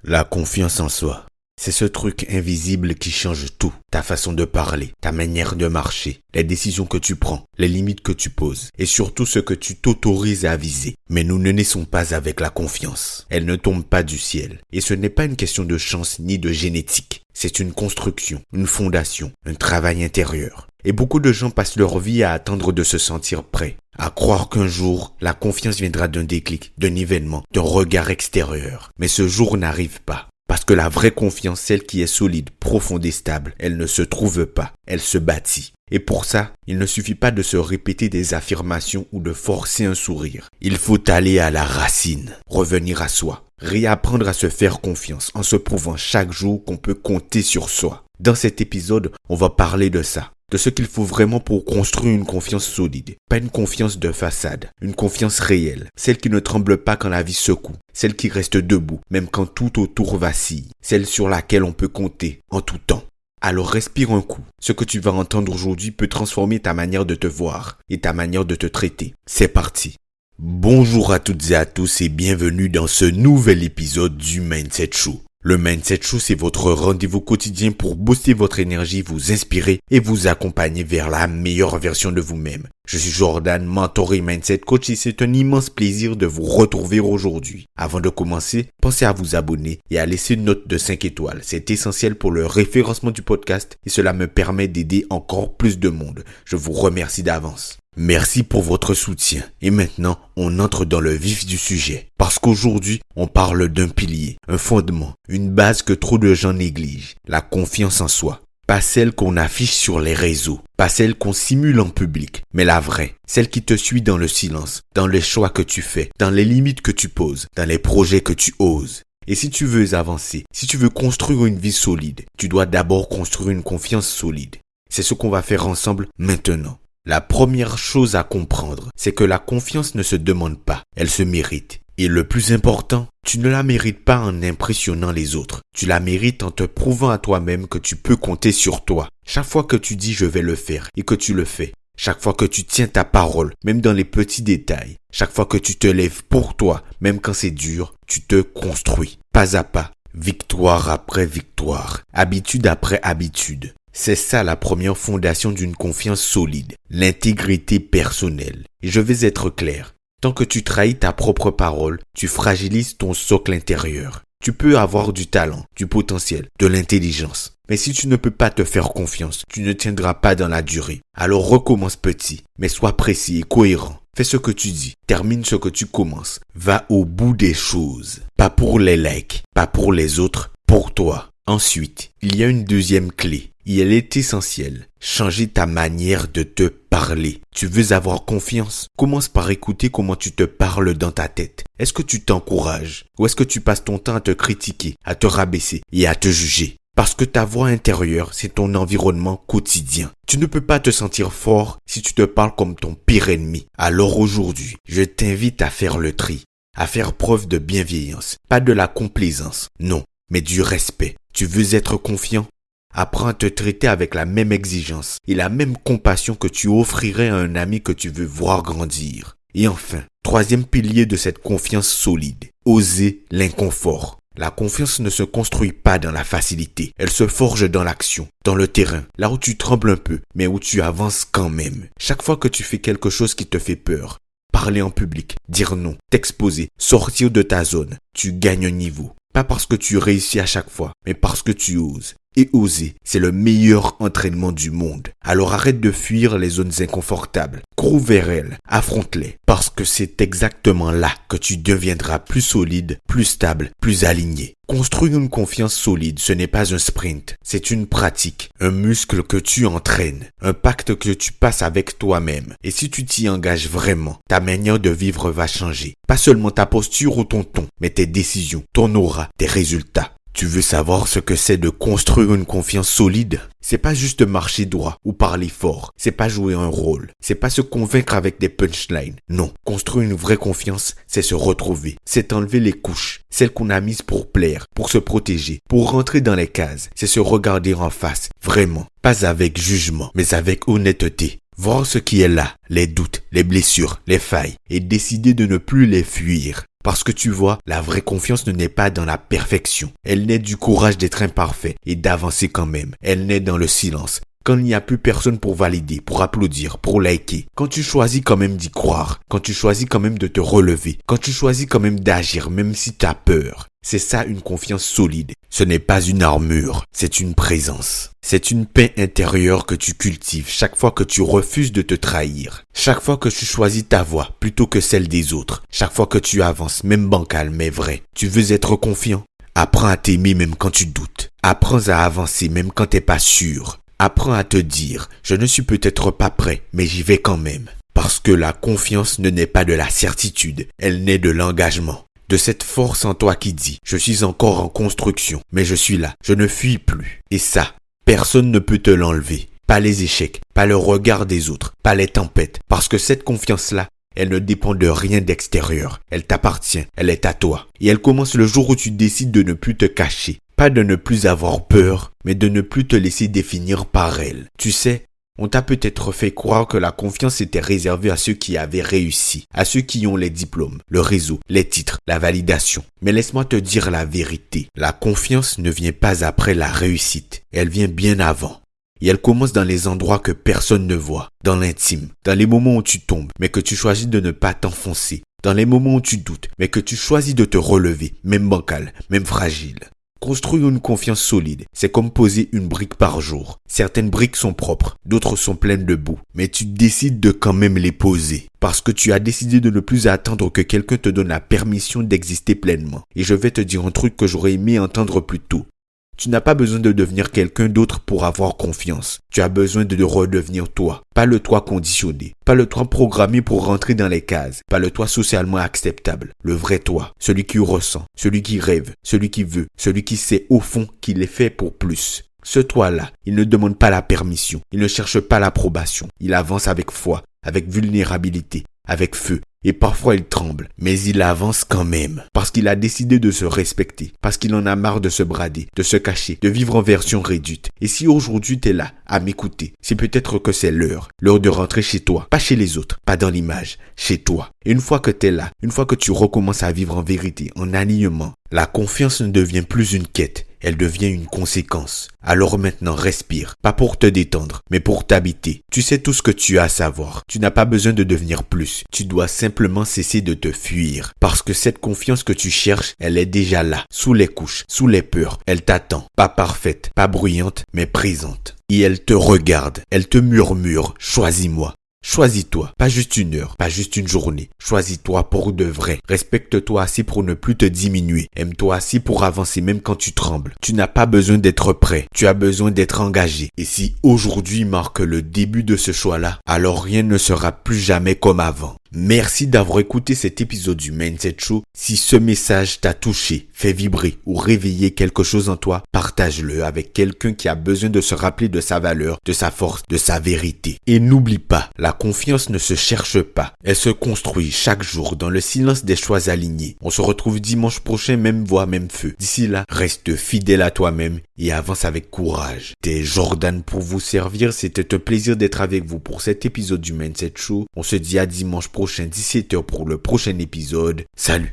La confiance en soi, c'est ce truc invisible qui change tout. Ta façon de parler, ta manière de marcher, les décisions que tu prends, les limites que tu poses et surtout ce que tu t'autorises à viser. Mais nous ne naissons pas avec la confiance. Elle ne tombe pas du ciel. Et ce n'est pas une question de chance ni de génétique. C'est une construction, une fondation, un travail intérieur. Et beaucoup de gens passent leur vie à attendre de se sentir prêts, à croire qu'un jour, la confiance viendra d'un déclic, d'un événement, d'un regard extérieur. Mais ce jour n'arrive pas. Parce que la vraie confiance, celle qui est solide, profonde et stable, elle ne se trouve pas, elle se bâtit. Et pour ça, il ne suffit pas de se répéter des affirmations ou de forcer un sourire. Il faut aller à la racine, revenir à soi, réapprendre à se faire confiance en se prouvant chaque jour qu'on peut compter sur soi. Dans cet épisode, on va parler de ça. De ce qu'il faut vraiment pour construire une confiance solide. Pas une confiance de façade, une confiance réelle. Celle qui ne tremble pas quand la vie secoue. Celle qui reste debout, même quand tout autour vacille. Celle sur laquelle on peut compter en tout temps. Alors respire un coup. Ce que tu vas entendre aujourd'hui peut transformer ta manière de te voir et ta manière de te traiter. C'est parti. Bonjour à toutes et à tous et bienvenue dans ce nouvel épisode du Mindset Show. Le Mindset Show, c'est votre rendez-vous quotidien pour booster votre énergie, vous inspirer et vous accompagner vers la meilleure version de vous-même. Je suis Jordan, mentor et mindset coach et c'est un immense plaisir de vous retrouver aujourd'hui. Avant de commencer, pensez à vous abonner et à laisser une note de 5 étoiles. C'est essentiel pour le référencement du podcast et cela me permet d'aider encore plus de monde. Je vous remercie d'avance. Merci pour votre soutien. Et maintenant, on entre dans le vif du sujet. Parce qu'aujourd'hui, on parle d'un pilier, un fondement, une base que trop de gens négligent. La confiance en soi. Pas celle qu'on affiche sur les réseaux. Pas celle qu'on simule en public. Mais la vraie. Celle qui te suit dans le silence, dans les choix que tu fais, dans les limites que tu poses, dans les projets que tu oses. Et si tu veux avancer, si tu veux construire une vie solide, tu dois d'abord construire une confiance solide. C'est ce qu'on va faire ensemble maintenant. La première chose à comprendre, c'est que la confiance ne se demande pas, elle se mérite. Et le plus important, tu ne la mérites pas en impressionnant les autres. Tu la mérites en te prouvant à toi-même que tu peux compter sur toi. Chaque fois que tu dis je vais le faire et que tu le fais. Chaque fois que tu tiens ta parole, même dans les petits détails. Chaque fois que tu te lèves pour toi, même quand c'est dur, tu te construis. Pas à pas, victoire après victoire, habitude après habitude. C'est ça la première fondation d'une confiance solide, l'intégrité personnelle. Et je vais être clair, tant que tu trahis ta propre parole, tu fragilises ton socle intérieur. Tu peux avoir du talent, du potentiel, de l'intelligence. Mais si tu ne peux pas te faire confiance, tu ne tiendras pas dans la durée. Alors recommence petit, mais sois précis et cohérent. Fais ce que tu dis, termine ce que tu commences. Va au bout des choses. Pas pour les likes, pas pour les autres, pour toi. Ensuite, il y a une deuxième clé. Et elle est essentielle. Changer ta manière de te parler. Tu veux avoir confiance? Commence par écouter comment tu te parles dans ta tête. Est-ce que tu t'encourages? Ou est-ce que tu passes ton temps à te critiquer, à te rabaisser et à te juger? Parce que ta voix intérieure, c'est ton environnement quotidien. Tu ne peux pas te sentir fort si tu te parles comme ton pire ennemi. Alors aujourd'hui, je t'invite à faire le tri, à faire preuve de bienveillance, pas de la complaisance, non, mais du respect. Tu veux être confiant? Apprends à te traiter avec la même exigence et la même compassion que tu offrirais à un ami que tu veux voir grandir. Et enfin, troisième pilier de cette confiance solide, oser l'inconfort. La confiance ne se construit pas dans la facilité, elle se forge dans l'action, dans le terrain, là où tu trembles un peu, mais où tu avances quand même. Chaque fois que tu fais quelque chose qui te fait peur, parler en public, dire non, t'exposer, sortir de ta zone, tu gagnes un niveau. Pas parce que tu réussis à chaque fois, mais parce que tu oses. Et oser, c'est le meilleur entraînement du monde. Alors arrête de fuir les zones inconfortables. Cours vers elles, affronte-les. Parce que c'est exactement là que tu deviendras plus solide, plus stable, plus aligné. Construire une confiance solide, ce n'est pas un sprint. C'est une pratique, un muscle que tu entraînes, un pacte que tu passes avec toi-même. Et si tu t'y engages vraiment, ta manière de vivre va changer. Pas seulement ta posture ou ton ton, mais tes décisions, ton aura, tes résultats. Tu veux savoir ce que c'est de construire une confiance solide? C'est pas juste marcher droit ou parler fort. C'est pas jouer un rôle. C'est pas se convaincre avec des punchlines. Non. Construire une vraie confiance, c'est se retrouver. C'est enlever les couches. Celles qu'on a mises pour plaire, pour se protéger, pour rentrer dans les cases. C'est se regarder en face. Vraiment. Pas avec jugement, mais avec honnêteté. Voir ce qui est là, les doutes, les blessures, les failles, et décider de ne plus les fuir. Parce que tu vois, la vraie confiance ne naît pas dans la perfection. Elle naît du courage d'être imparfait et d'avancer quand même. Elle naît dans le silence. Quand il n'y a plus personne pour valider, pour applaudir, pour liker. Quand tu choisis quand même d'y croire. Quand tu choisis quand même de te relever. Quand tu choisis quand même d'agir, même si tu as peur. C'est ça une confiance solide. Ce n'est pas une armure, c'est une présence. C'est une paix intérieure que tu cultives chaque fois que tu refuses de te trahir. Chaque fois que tu choisis ta voie plutôt que celle des autres. Chaque fois que tu avances, même bancal mais vrai. Tu veux être confiant? Apprends à t'aimer même quand tu doutes. Apprends à avancer même quand t'es pas sûr. Apprends à te dire, je ne suis peut-être pas prêt, mais j'y vais quand même. Parce que la confiance ne naît pas de la certitude, elle naît de l'engagement. De cette force en toi qui dit, je suis encore en construction, mais je suis là, je ne fuis plus. Et ça, personne ne peut te l'enlever. Pas les échecs, pas le regard des autres, pas les tempêtes. Parce que cette confiance-là, elle ne dépend de rien d'extérieur. Elle t'appartient, elle est à toi. Et elle commence le jour où tu décides de ne plus te cacher. Pas de ne plus avoir peur, mais de ne plus te laisser définir par elle. Tu sais, on t'a peut-être fait croire que la confiance était réservée à ceux qui avaient réussi, à ceux qui ont les diplômes, le réseau, les titres, la validation. Mais laisse-moi te dire la vérité. La confiance ne vient pas après la réussite, elle vient bien avant. Et elle commence dans les endroits que personne ne voit, dans l'intime, dans les moments où tu tombes, mais que tu choisis de ne pas t'enfoncer, dans les moments où tu doutes, mais que tu choisis de te relever, même bancal, même fragile. Construire une confiance solide, c'est comme poser une brique par jour. Certaines briques sont propres, d'autres sont pleines de boue, mais tu décides de quand même les poser. Parce que tu as décidé de ne plus attendre que quelqu'un te donne la permission d'exister pleinement. Et je vais te dire un truc que j'aurais aimé entendre plus tôt. Tu n'as pas besoin de devenir quelqu'un d'autre pour avoir confiance. Tu as besoin de redevenir toi. Pas le toi conditionné. Pas le toi programmé pour rentrer dans les cases. Pas le toi socialement acceptable. Le vrai toi. Celui qui ressent. Celui qui rêve. Celui qui veut. Celui qui sait au fond qu'il est fait pour plus. Ce toi-là, il ne demande pas la permission. Il ne cherche pas l'approbation. Il avance avec foi, avec vulnérabilité, avec feu. Et parfois il tremble, mais il avance quand même. Parce qu'il a décidé de se respecter. Parce qu'il en a marre de se brader, de se cacher, de vivre en version réduite. Et si aujourd'hui t'es là, à m'écouter, c'est peut-être que c'est l'heure. L'heure de rentrer chez toi. Pas chez les autres, pas dans l'image, chez toi. Et une fois que t'es là, une fois que tu recommences à vivre en vérité, en alignement, la confiance ne devient plus une quête. Elle devient une conséquence. Alors maintenant, respire. Pas pour te détendre, mais pour t'habiter. Tu sais tout ce que tu as à savoir. Tu n'as pas besoin de devenir plus. Tu dois simplement cesser de te fuir. Parce que cette confiance que tu cherches, elle est déjà là. Sous les couches, sous les peurs. Elle t'attend. Pas parfaite, pas bruyante, mais présente. Et elle te regarde. Elle te murmure. Choisis-moi. Choisis-toi, pas juste une heure, pas juste une journée. Choisis-toi pour de vrai. Respecte-toi assez pour ne plus te diminuer. Aime-toi assez pour avancer même quand tu trembles. Tu n'as pas besoin d'être prêt, tu as besoin d'être engagé. Et si aujourd'hui marque le début de ce choix-là, alors rien ne sera plus jamais comme avant. Merci d'avoir écouté cet épisode du Mindset Show. Si ce message t'a touché, fait vibrer ou réveiller quelque chose en toi, partage-le avec quelqu'un qui a besoin de se rappeler de sa valeur, de sa force, de sa vérité. Et n'oublie pas, la confiance ne se cherche pas. Elle se construit chaque jour dans le silence des choix alignés. On se retrouve dimanche prochain, même voix, même feu. D'ici là, reste fidèle à toi-même et avance avec courage. T'es Jordan pour vous servir. C'était un plaisir d'être avec vous pour cet épisode du Mindset Show. On se dit à dimanche prochain 17h pour le prochain épisode. Salut!